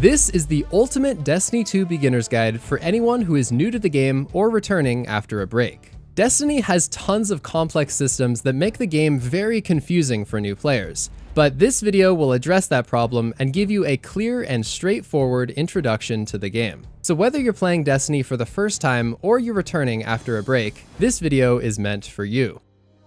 This is the ultimate Destiny 2 beginner's guide for anyone who is new to the game or returning after a break. Destiny has tons of complex systems that make the game very confusing for new players, but this video will address that problem and give you a clear and straightforward introduction to the game. So whether you're playing Destiny for the first time or you're returning after a break, this video is meant for you.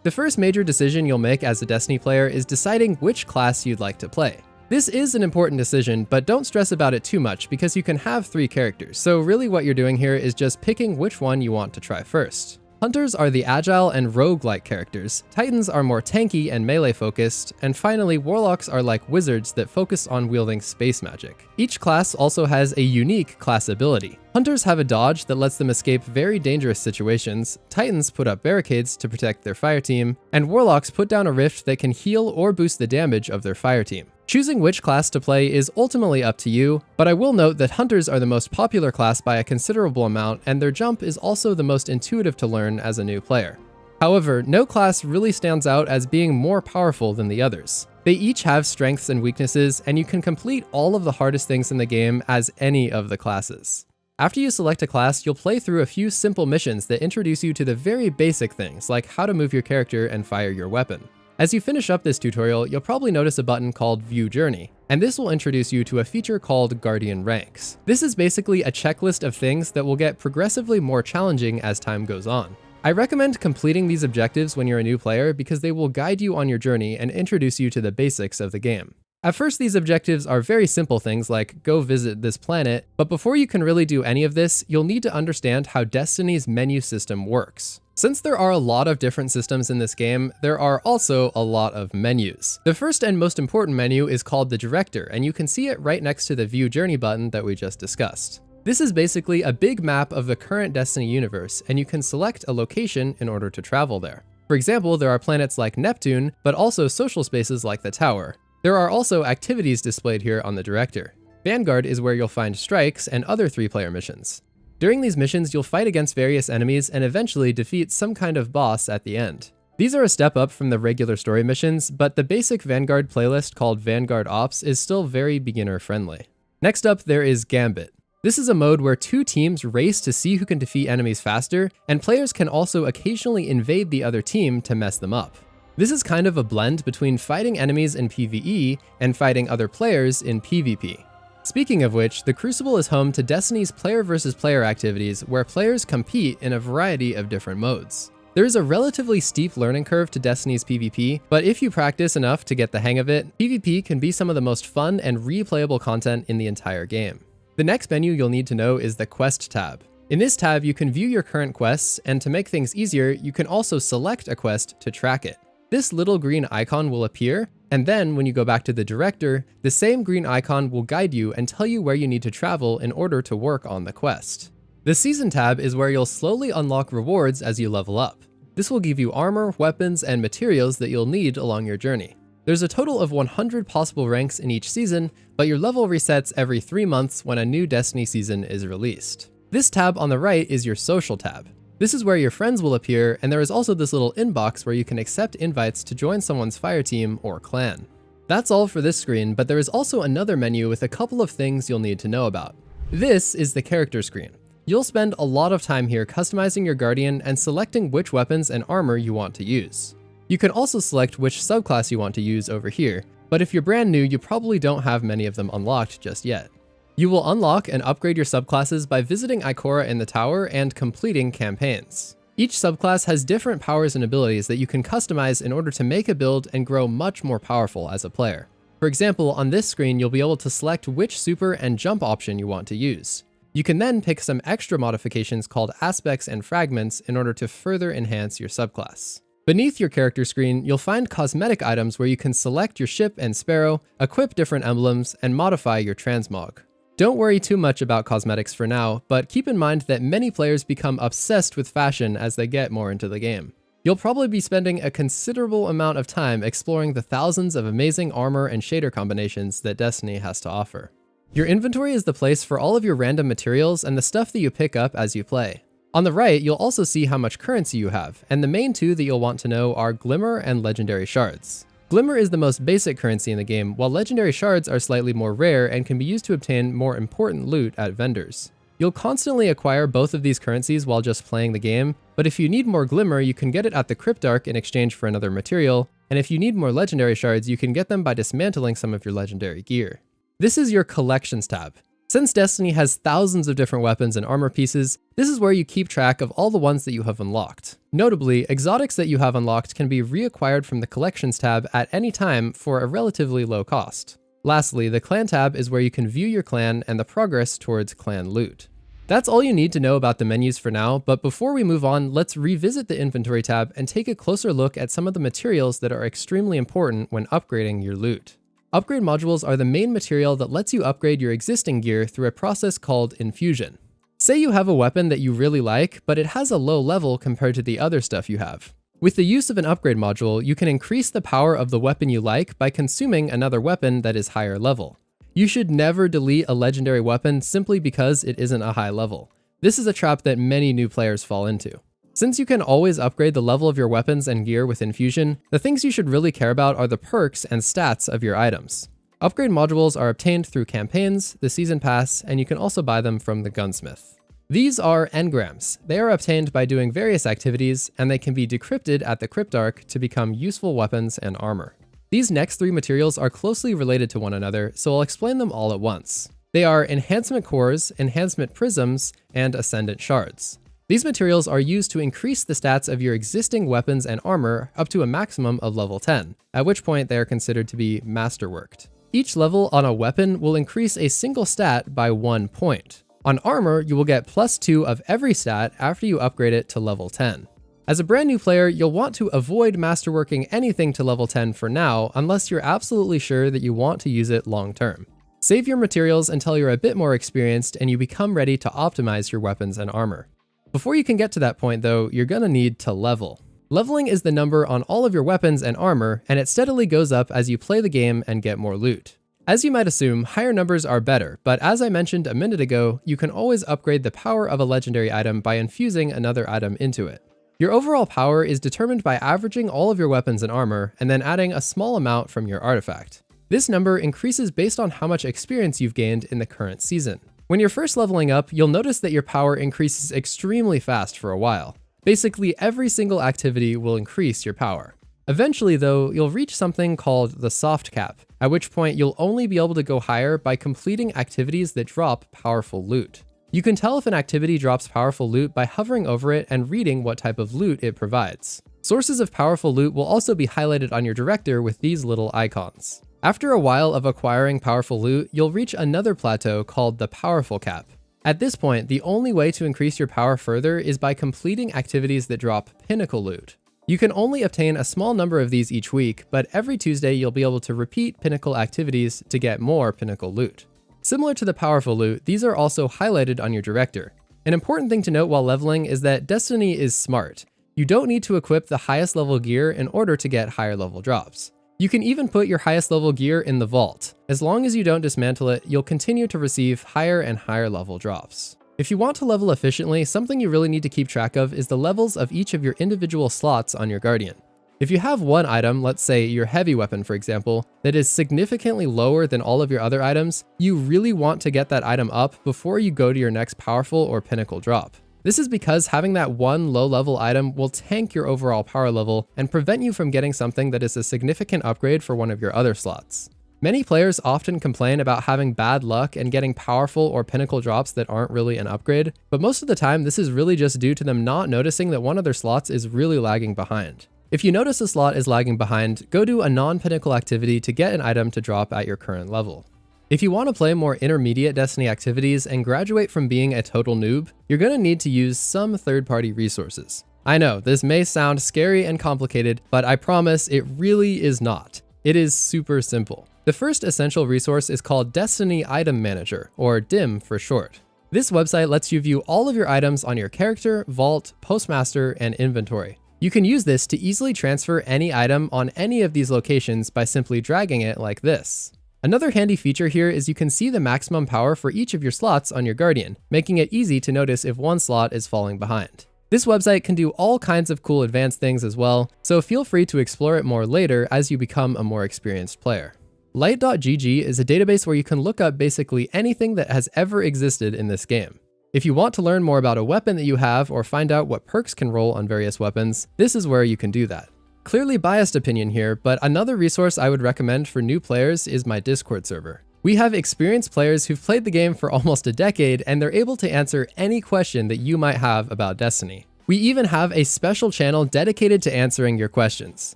The first major decision you'll make as a Destiny player is deciding which class you'd like to play. This is an important decision, but don't stress about it too much because you can have 3 characters, so really what you're doing here is just picking which one you want to try first. Hunters are the agile and rogue-like characters, Titans are more tanky and melee-focused, and finally Warlocks are like wizards that focus on wielding space magic. Each class also has a unique class ability. Hunters have a dodge that lets them escape very dangerous situations, Titans put up barricades to protect their fire team, and Warlocks put down a rift that can heal or boost the damage of their fire team. Choosing which class to play is ultimately up to you, but I will note that Hunters are the most popular class by a considerable amount, and their jump is also the most intuitive to learn as a new player. However, no class really stands out as being more powerful than the others. They each have strengths and weaknesses, and you can complete all of the hardest things in the game as any of the classes. After you select a class, you'll play through a few simple missions that introduce you to the very basic things, like how to move your character and fire your weapon. As you finish up this tutorial, you'll probably notice a button called View Journey, and this will introduce you to a feature called Guardian Ranks. This is basically a checklist of things that will get progressively more challenging as time goes on. I recommend completing these objectives when you're a new player because they will guide you on your journey and introduce you to the basics of the game. At first, these objectives are very simple things like go visit this planet, but before you can really do any of this, you'll need to understand how Destiny's menu system works. Since there are a lot of different systems in this game, there are also a lot of menus. The first and most important menu is called the Director, and you can see it right next to the View Journey button that we just discussed. This is basically a big map of the current Destiny universe, and you can select a location in order to travel there. For example, there are planets like Neptune, but also social spaces like the Tower. There are also activities displayed here on the Director. Vanguard is where you'll find strikes and other 3-player missions. During these missions, you'll fight against various enemies and eventually defeat some kind of boss at the end. These are a step up from the regular story missions, but the basic Vanguard playlist called Vanguard Ops is still very beginner friendly. Next up, there is Gambit. This is a mode where 2 teams race to see who can defeat enemies faster, and players can also occasionally invade the other team to mess them up. This is kind of a blend between fighting enemies in PvE and fighting other players in PvP. Speaking of which, the Crucible is home to Destiny's player versus player activities where players compete in a variety of different modes. There is a relatively steep learning curve to Destiny's PvP, but if you practice enough to get the hang of it, PvP can be some of the most fun and replayable content in the entire game. The next menu you'll need to know is the Quest tab. In this tab, you can view your current quests, and to make things easier, you can also select a quest to track it. This little green icon will appear, and then when you go back to the Director, the same green icon will guide you and tell you where you need to travel in order to work on the quest. The Season tab is where you'll slowly unlock rewards as you level up. This will give you armor, weapons, and materials that you'll need along your journey. There's a total of 100 possible ranks in each season, but your level resets every 3 months when a new Destiny season is released. This tab on the right is your Social tab. This is where your friends will appear, and there is also this little inbox where you can accept invites to join someone's fire team or clan. That's all for this screen, but there is also another menu with a couple of things you'll need to know about. This is the character screen. You'll spend a lot of time here customizing your Guardian and selecting which weapons and armor you want to use. You can also select which subclass you want to use over here, but if you're brand new, you probably don't have many of them unlocked just yet. You will unlock and upgrade your subclasses by visiting Ikora in the Tower and completing campaigns. Each subclass has different powers and abilities that you can customize in order to make a build and grow much more powerful as a player. For example, on this screen, you'll be able to select which super and jump option you want to use. You can then pick some extra modifications called aspects and fragments in order to further enhance your subclass. Beneath your character screen, you'll find cosmetic items where you can select your ship and sparrow, equip different emblems, and modify your transmog. Don't worry too much about cosmetics for now, but keep in mind that many players become obsessed with fashion as they get more into the game. You'll probably be spending a considerable amount of time exploring the thousands of amazing armor and shader combinations that Destiny has to offer. Your inventory is the place for all of your random materials and the stuff that you pick up as you play. On the right, you'll also see how much currency you have, and the main 2 that you'll want to know are Glimmer and Legendary Shards. Glimmer is the most basic currency in the game, while legendary shards are slightly more rare and can be used to obtain more important loot at vendors. You'll constantly acquire both of these currencies while just playing the game, but if you need more Glimmer, you can get it at the Cryptarch in exchange for another material, and if you need more legendary shards, you can get them by dismantling some of your legendary gear. This is your Collections tab. Since Destiny has thousands of different weapons and armor pieces, this is where you keep track of all the ones that you have unlocked. Notably, exotics that you have unlocked can be reacquired from the Collections tab at any time for a relatively low cost. Lastly, the Clan tab is where you can view your clan and the progress towards clan loot. That's all you need to know about the menus for now, but before we move on, let's revisit the Inventory tab and take a closer look at some of the materials that are extremely important when upgrading your loot. Upgrade modules are the main material that lets you upgrade your existing gear through a process called infusion. Say you have a weapon that you really like, but it has a low level compared to the other stuff you have. With the use of an upgrade module, you can increase the power of the weapon you like by consuming another weapon that is higher level. You should never delete a legendary weapon simply because it isn't a high level. This is a trap that many new players fall into. Since you can always upgrade the level of your weapons and gear with infusion, the things you should really care about are the perks and stats of your items. Upgrade modules are obtained through campaigns, the season pass, and you can also buy them from the gunsmith. These are engrams. They are obtained by doing various activities, and they can be decrypted at the Cryptarch to become useful weapons and armor. These next three materials are closely related to one another, so I'll explain them all at once. They are enhancement cores, enhancement prisms, and ascendant shards. These materials are used to increase the stats of your existing weapons and armor up to a maximum of level 10, at which point they are considered to be masterworked. Each level on a weapon will increase a single stat by 1 point. On armor, you will get +2 of every stat after you upgrade it to level 10. As a brand new player, you'll want to avoid masterworking anything to level 10 for now, unless you're absolutely sure that you want to use it long term. Save your materials until you're a bit more experienced and you become ready to optimize your weapons and armor. Before you can get to that point though, you're gonna need to level. Leveling is the number on all of your weapons and armor, and it steadily goes up as you play the game and get more loot. As you might assume, higher numbers are better, but as I mentioned a minute ago, you can always upgrade the power of a legendary item by infusing another item into it. Your overall power is determined by averaging all of your weapons and armor, and then adding a small amount from your artifact. This number increases based on how much experience you've gained in the current season. When you're first leveling up, you'll notice that your power increases extremely fast for a while. Basically, every single activity will increase your power. Eventually though, you'll reach something called the soft cap, at which point you'll only be able to go higher by completing activities that drop powerful loot. You can tell if an activity drops powerful loot by hovering over it and reading what type of loot it provides. Sources of powerful loot will also be highlighted on your director with these little icons. After a while of acquiring powerful loot, you'll reach another plateau called the powerful cap. At this point, the only way to increase your power further is by completing activities that drop pinnacle loot. You can only obtain a small number of these each week, but every Tuesday you'll be able to repeat pinnacle activities to get more pinnacle loot. Similar to the powerful loot, these are also highlighted on your director. An important thing to note while leveling is that Destiny is smart. You don't need to equip the highest level gear in order to get higher level drops. You can even put your highest level gear in the vault. As long as you don't dismantle it, you'll continue to receive higher and higher level drops. If you want to level efficiently, something you really need to keep track of is the levels of each of your individual slots on your Guardian. If you have one item, let's say your heavy weapon for example, that is significantly lower than all of your other items, you really want to get that item up before you go to your next powerful or pinnacle drop. This is because having that one low-level item will tank your overall power level and prevent you from getting something that is a significant upgrade for one of your other slots. Many players often complain about having bad luck and getting powerful or pinnacle drops that aren't really an upgrade, but most of the time this is really just due to them not noticing that one of their slots is really lagging behind. If you notice a slot is lagging behind, go do a non-pinnacle activity to get an item to drop at your current level. If you want to play more intermediate Destiny activities and graduate from being a total noob, you're going to need to use some third-party resources. I know, this may sound scary and complicated, but I promise it really is not. It is super simple. The first essential resource is called Destiny Item Manager, or DIM for short. This website lets you view all of your items on your character, vault, postmaster, and inventory. You can use this to easily transfer any item on any of these locations by simply dragging it like this. Another handy feature here is you can see the maximum power for each of your slots on your Guardian, making it easy to notice if one slot is falling behind. This website can do all kinds of cool advanced things as well, so feel free to explore it more later as you become a more experienced player. Light.gg is a database where you can look up basically anything that has ever existed in this game. If you want to learn more about a weapon that you have or find out what perks can roll on various weapons, this is where you can do that. Clearly biased opinion here, but another resource I would recommend for new players is my Discord server. We have experienced players who've played the game for almost a decade, and they're able to answer any question that you might have about Destiny. We even have a special channel dedicated to answering your questions.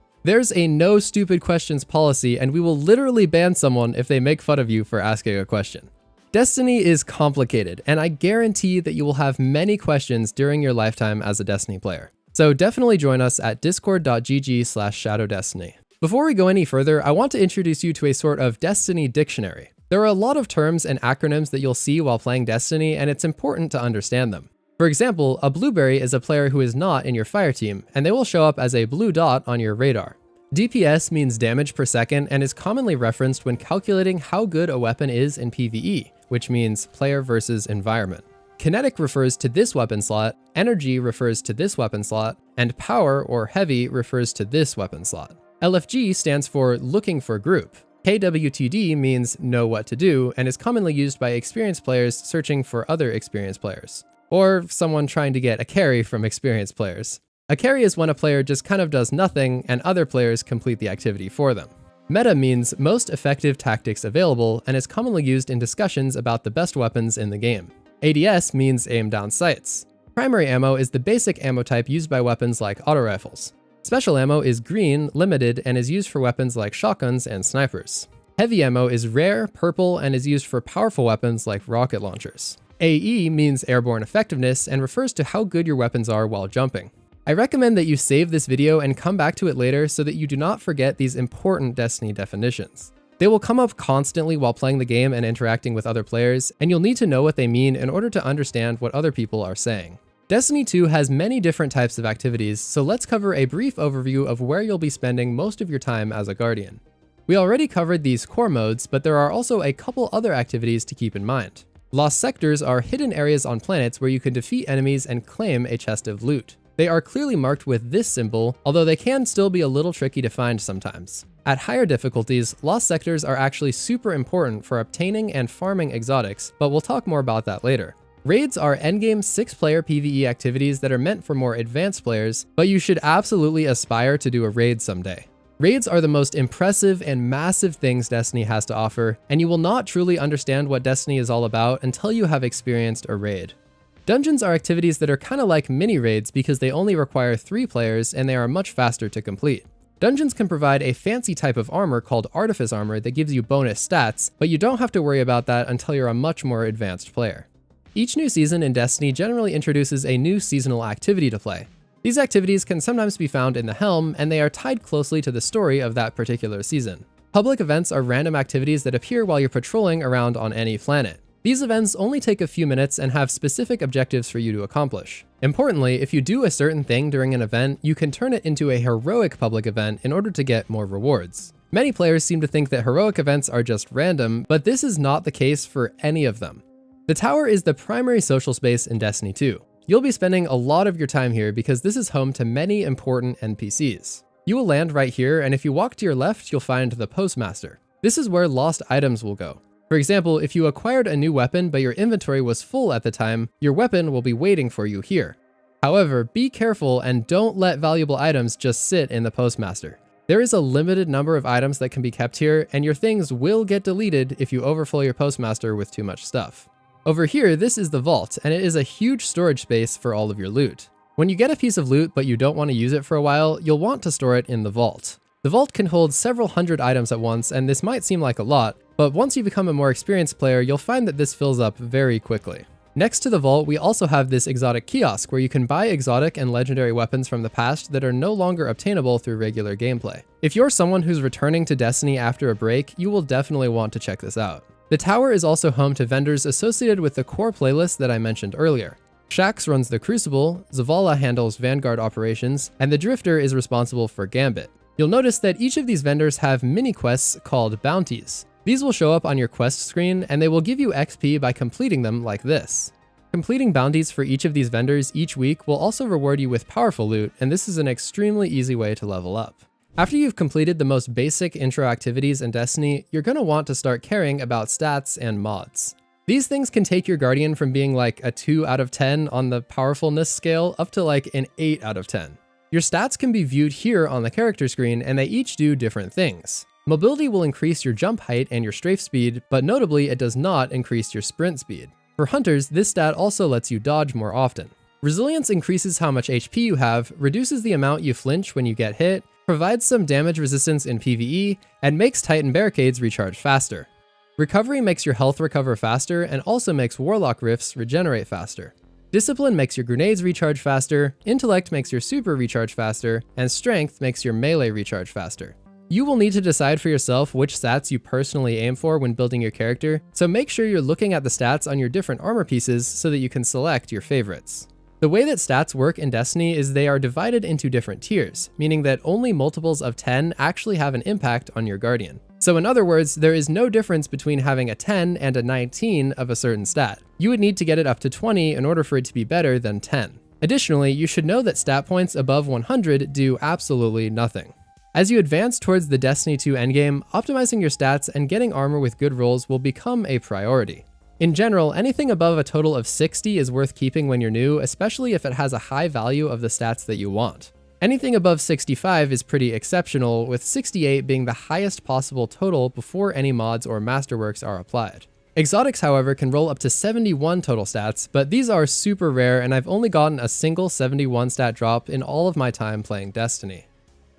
There's a no stupid questions policy, and we will literally ban someone if they make fun of you for asking a question. Destiny is complicated, and I guarantee that you will have many questions during your lifetime as a Destiny player. So definitely join us at discord.gg/shadowdestiny. Before we go any further, I want to introduce you to a sort of Destiny dictionary. There are a lot of terms and acronyms that you'll see while playing Destiny, and it's important to understand them. For example, a blueberry is a player who is not in your fire team, and they will show up as a blue dot on your radar. DPS means damage per second and is commonly referenced when calculating how good a weapon is in PvE, which means player versus environment. Kinetic refers to this weapon slot, energy refers to this weapon slot, and power or heavy refers to this weapon slot. LFG stands for looking for group. KWTD means know what to do and is commonly used by experienced players searching for other experienced players, or someone trying to get a carry from experienced players. A carry is when a player just kind of does nothing and other players complete the activity for them. Meta means most effective tactics available and is commonly used in discussions about the best weapons in the game. ADS means aim down sights. Primary ammo is the basic ammo type used by weapons like auto rifles. Special ammo is green, limited, and is used for weapons like shotguns and snipers. Heavy ammo is rare, purple, and is used for powerful weapons like rocket launchers. AE means airborne effectiveness and refers to how good your weapons are while jumping. I recommend that you save this video and come back to it later so that you do not forget these important Destiny definitions. They will come up constantly while playing the game and interacting with other players, and you'll need to know what they mean in order to understand what other people are saying. Destiny 2 has many different types of activities, so let's cover a brief overview of where you'll be spending most of your time as a Guardian. We already covered these core modes, but there are also a couple other activities to keep in mind. Lost sectors are hidden areas on planets where you can defeat enemies and claim a chest of loot. They are clearly marked with this symbol, although they can still be a little tricky to find sometimes. At higher difficulties, lost sectors are actually super important for obtaining and farming exotics, but we'll talk more about that later. Raids are endgame 6-player PvE activities that are meant for more advanced players, but you should absolutely aspire to do a raid someday. Raids are the most impressive and massive things Destiny has to offer, and you will not truly understand what Destiny is all about until you have experienced a raid. Dungeons are activities that are kind of like mini raids because they only require 3 players and they are much faster to complete. Dungeons can provide a fancy type of armor called Artifice Armor that gives you bonus stats, but you don't have to worry about that until you're a much more advanced player. Each new season in Destiny generally introduces a new seasonal activity to play. These activities can sometimes be found in the Helm, and they are tied closely to the story of that particular season. Public events are random activities that appear while you're patrolling around on any planet. These events only take a few minutes and have specific objectives for you to accomplish. Importantly, if you do a certain thing during an event, you can turn it into a heroic public event in order to get more rewards. Many players seem to think that heroic events are just random, but this is not the case for any of them. The tower is the primary social space in Destiny 2. You'll be spending a lot of your time here because this is home to many important NPCs. You will land right here, and if you walk to your left, you'll find the Postmaster. This is where lost items will go. For example, if you acquired a new weapon but your inventory was full at the time, your weapon will be waiting for you here. However, be careful and don't let valuable items just sit in the Postmaster. There is a limited number of items that can be kept here, and your things will get deleted if you overfill your Postmaster with too much stuff. Over here, this is the vault, and it is a huge storage space for all of your loot. When you get a piece of loot but you don't want to use it for a while, you'll want to store it in the vault. The vault can hold several hundred items at once, and this might seem like a lot, but once you become a more experienced player, you'll find that this fills up very quickly. Next to the vault, we also have this exotic kiosk where you can buy exotic and legendary weapons from the past that are no longer obtainable through regular gameplay. If you're someone who's returning to Destiny after a break, you will definitely want to check this out. The tower is also home to vendors associated with the core playlist that I mentioned earlier. Shax runs the Crucible, Zavala handles Vanguard operations, and the Drifter is responsible for Gambit. You'll notice that each of these vendors have mini-quests called bounties. These will show up on your quest screen, and they will give you XP by completing them like this. Completing bounties for each of these vendors each week will also reward you with powerful loot, and this is an extremely easy way to level up. After you've completed the most basic intro activities in Destiny, you're going to want to start caring about stats and mods. These things can take your Guardian from being like a 2 out of 10 on the powerfulness scale up to like an 8 out of 10. Your stats can be viewed here on the character screen, and they each do different things. Mobility will increase your jump height and your strafe speed, but notably it does not increase your sprint speed. For hunters, this stat also lets you dodge more often. Resilience increases how much HP you have, reduces the amount you flinch when you get hit, provides some damage resistance in PvE, and makes Titan barricades recharge faster. Recovery makes your health recover faster and also makes Warlock rifts regenerate faster. Discipline makes your grenades recharge faster, Intellect makes your super recharge faster, and Strength makes your melee recharge faster. You will need to decide for yourself which stats you personally aim for when building your character, so make sure you're looking at the stats on your different armor pieces so that you can select your favorites. The way that stats work in Destiny is they are divided into different tiers, meaning that only multiples of 10 actually have an impact on your Guardian. So in other words, there is no difference between having a 10 and a 19 of a certain stat. You would need to get it up to 20 in order for it to be better than 10. Additionally, you should know that stat points above 100 do absolutely nothing. As you advance towards the Destiny 2 endgame, optimizing your stats and getting armor with good rolls will become a priority. In general, anything above a total of 60 is worth keeping when you're new, especially if it has a high value of the stats that you want. Anything above 65 is pretty exceptional, with 68 being the highest possible total before any mods or masterworks are applied. Exotics, however, can roll up to 71 total stats, but these are super rare and I've only gotten a single 71 stat drop in all of my time playing Destiny.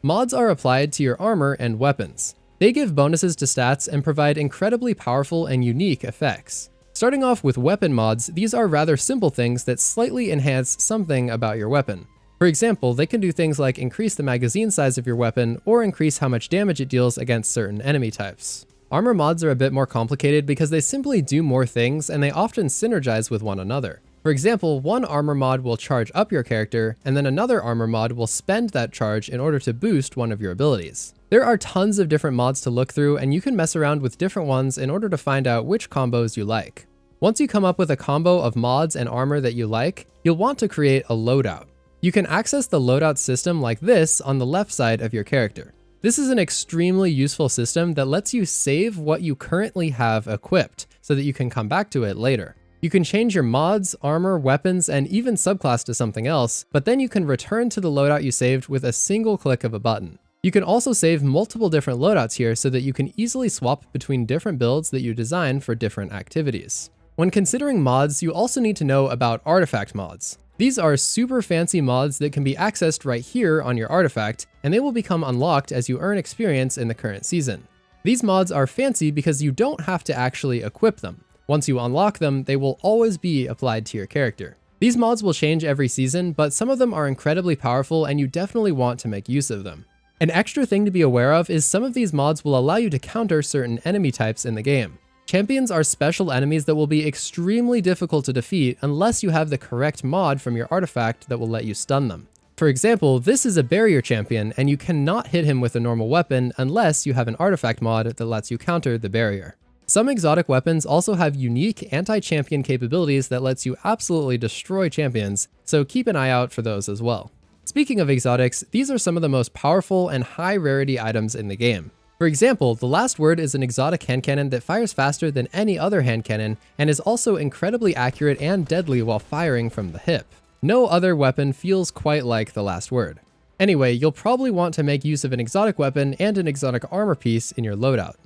Mods are applied to your armor and weapons. They give bonuses to stats and provide incredibly powerful and unique effects. Starting off with weapon mods, these are rather simple things that slightly enhance something about your weapon. For example, they can do things like increase the magazine size of your weapon or increase how much damage it deals against certain enemy types. Armor mods are a bit more complicated because they simply do more things and they often synergize with one another. For example, one armor mod will charge up your character, and then another armor mod will spend that charge in order to boost one of your abilities. There are tons of different mods to look through, and you can mess around with different ones in order to find out which combos you like. Once you come up with a combo of mods and armor that you like, you'll want to create a loadout. You can access the loadout system like this on the left side of your character. This is an extremely useful system that lets you save what you currently have equipped so that you can come back to it later. You can change your mods, armor, weapons, and even subclass to something else, but then you can return to the loadout you saved with a single click of a button. You can also save multiple different loadouts here so that you can easily swap between different builds that you design for different activities. When considering mods, you also need to know about artifact mods. These are super fancy mods that can be accessed right here on your artifact, and they will become unlocked as you earn experience in the current season. These mods are fancy because you don't have to actually equip them. Once you unlock them, they will always be applied to your character. These mods will change every season, but some of them are incredibly powerful and you definitely want to make use of them. An extra thing to be aware of is some of these mods will allow you to counter certain enemy types in the game. Champions are special enemies that will be extremely difficult to defeat unless you have the correct mod from your artifact that will let you stun them. For example, this is a barrier champion and you cannot hit him with a normal weapon unless you have an artifact mod that lets you counter the barrier. Some exotic weapons also have unique anti-champion capabilities that lets you absolutely destroy champions, so keep an eye out for those as well. Speaking of exotics, these are some of the most powerful and high rarity items in the game. For example, the last word is an exotic hand cannon that fires faster than any other hand cannon and is also incredibly accurate and deadly while firing from the hip. No other weapon feels quite like the last word. Anyway, you'll probably want to make use of an exotic weapon and an exotic armor piece in your loadout.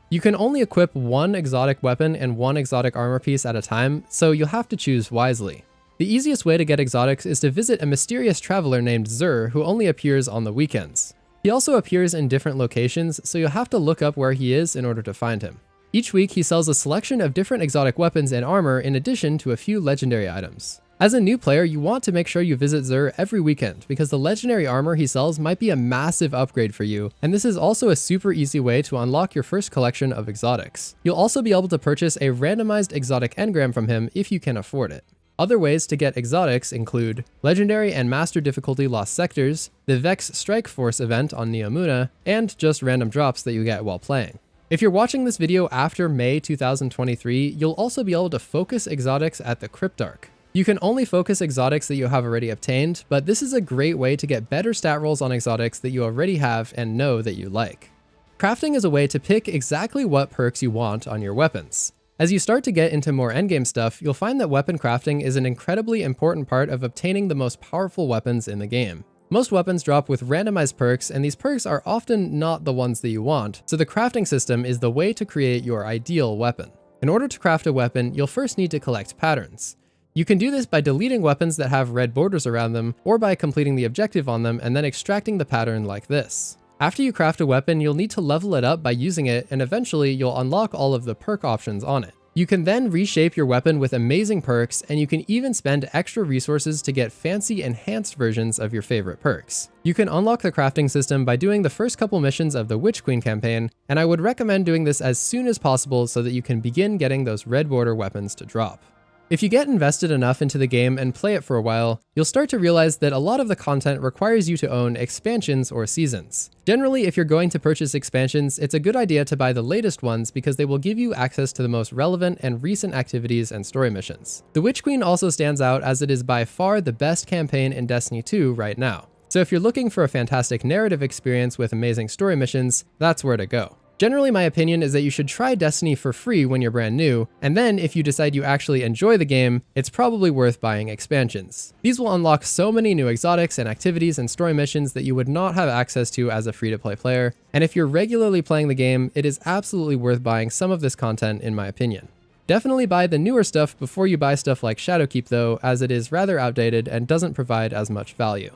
You can only equip one exotic weapon and one exotic armor piece at a time, so you'll have to choose wisely. The easiest way to get exotics is to visit a mysterious traveler named Zur who only appears on the weekends. He also appears in different locations, so you'll have to look up where he is in order to find him. Each week he sells a selection of different exotic weapons and armor in addition to a few legendary items. As a new player, you want to make sure you visit Zur every weekend because the legendary armor he sells might be a massive upgrade for you, and this is also a super easy way to unlock your first collection of exotics. You'll also be able to purchase a randomized exotic engram from him if you can afford it. Other ways to get exotics include Legendary and Master difficulty Lost Sectors, the Vex Strike Force event on Neomuna, and just random drops that you get while playing. If you're watching this video after May 2023, you'll also be able to focus exotics at the Cryptarch. You can only focus exotics that you have already obtained, but this is a great way to get better stat rolls on exotics that you already have and know that you like. Crafting is a way to pick exactly what perks you want on your weapons. As you start to get into more endgame stuff, you'll find that weapon crafting is an incredibly important part of obtaining the most powerful weapons in the game. Most weapons drop with randomized perks, and these perks are often not the ones that you want, so the crafting system is the way to create your ideal weapon. In order to craft a weapon, you'll first need to collect patterns. You can do this by deleting weapons that have red borders around them, or by completing the objective on them and then extracting the pattern like this. After you craft a weapon, you'll need to level it up by using it, and eventually you'll unlock all of the perk options on it. You can then reshape your weapon with amazing perks, and you can even spend extra resources to get fancy enhanced versions of your favorite perks. You can unlock the crafting system by doing the first couple missions of the Witch Queen campaign, and I would recommend doing this as soon as possible so that you can begin getting those red border weapons to drop. If you get invested enough into the game and play it for a while, you'll start to realize that a lot of the content requires you to own expansions or seasons. Generally, if you're going to purchase expansions, it's a good idea to buy the latest ones because they will give you access to the most relevant and recent activities and story missions. The Witch Queen also stands out as it is by far the best campaign in Destiny 2 right now. So if you're looking for a fantastic narrative experience with amazing story missions, that's where to go. Generally, my opinion is that you should try Destiny for free when you're brand new, and then if you decide you actually enjoy the game, it's probably worth buying expansions. These will unlock so many new exotics and activities and story missions that you would not have access to as a free-to-play player, and if you're regularly playing the game, it is absolutely worth buying some of this content in my opinion. Definitely buy the newer stuff before you buy stuff like Shadowkeep though, as it is rather outdated and doesn't provide as much value.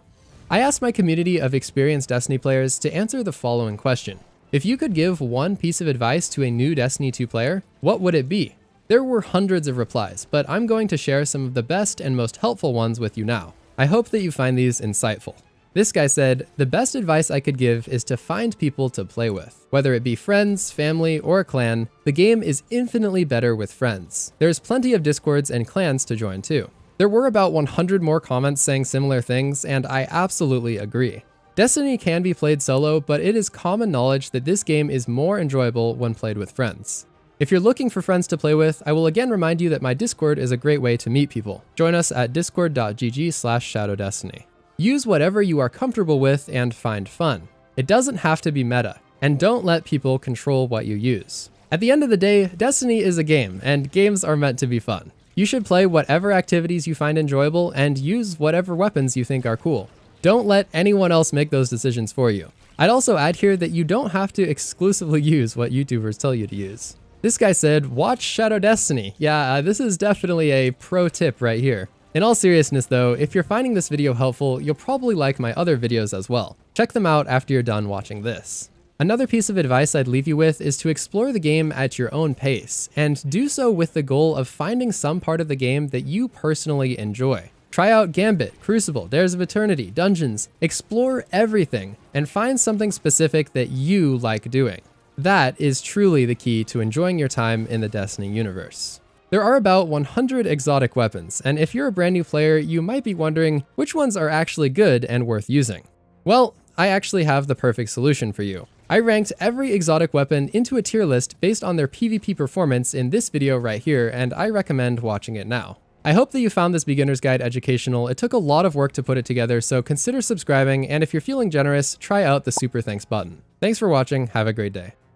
I asked my community of experienced Destiny players to answer the following question. If you could give one piece of advice to a new Destiny 2 player, what would it be? There were hundreds of replies, but I'm going to share some of the best and most helpful ones with you now. I hope that you find these insightful. This guy said, the best advice I could give is to find people to play with. Whether it be friends, family, or a clan, the game is infinitely better with friends. There's plenty of discords and clans to join too. There were about 100 more comments saying similar things, and I absolutely agree. Destiny can be played solo, but it is common knowledge that this game is more enjoyable when played with friends. If you're looking for friends to play with, I will again remind you that my Discord is a great way to meet people. Join us at discord.gg/shadowdestiny. Use whatever you are comfortable with and find fun. It doesn't have to be meta, and don't let people control what you use. At the end of the day, Destiny is a game, and games are meant to be fun. You should play whatever activities you find enjoyable and use whatever weapons you think are cool. Don't let anyone else make those decisions for you. I'd also add here that you don't have to exclusively use what YouTubers tell you to use. This guy said, watch Shadow Destiny. Yeah, this is definitely a pro tip right here. In all seriousness though, if you're finding this video helpful, you'll probably like my other videos as well. Check them out after you're done watching this. Another piece of advice I'd leave you with is to explore the game at your own pace, and do so with the goal of finding some part of the game that you personally enjoy. Try out Gambit, Crucible, Dares of Eternity, Dungeons, explore everything, and find something specific that you like doing. That is truly the key to enjoying your time in the Destiny universe. There are about 100 exotic weapons, and if you're a brand new player, you might be wondering which ones are actually good and worth using. Well, I actually have the perfect solution for you. I ranked every exotic weapon into a tier list based on their PvP performance in this video right here, and I recommend watching it now. I hope that you found this beginner's guide educational. It took a lot of work to put it together, so consider subscribing, and if you're feeling generous, try out the super thanks button. Thanks for watching, have a great day.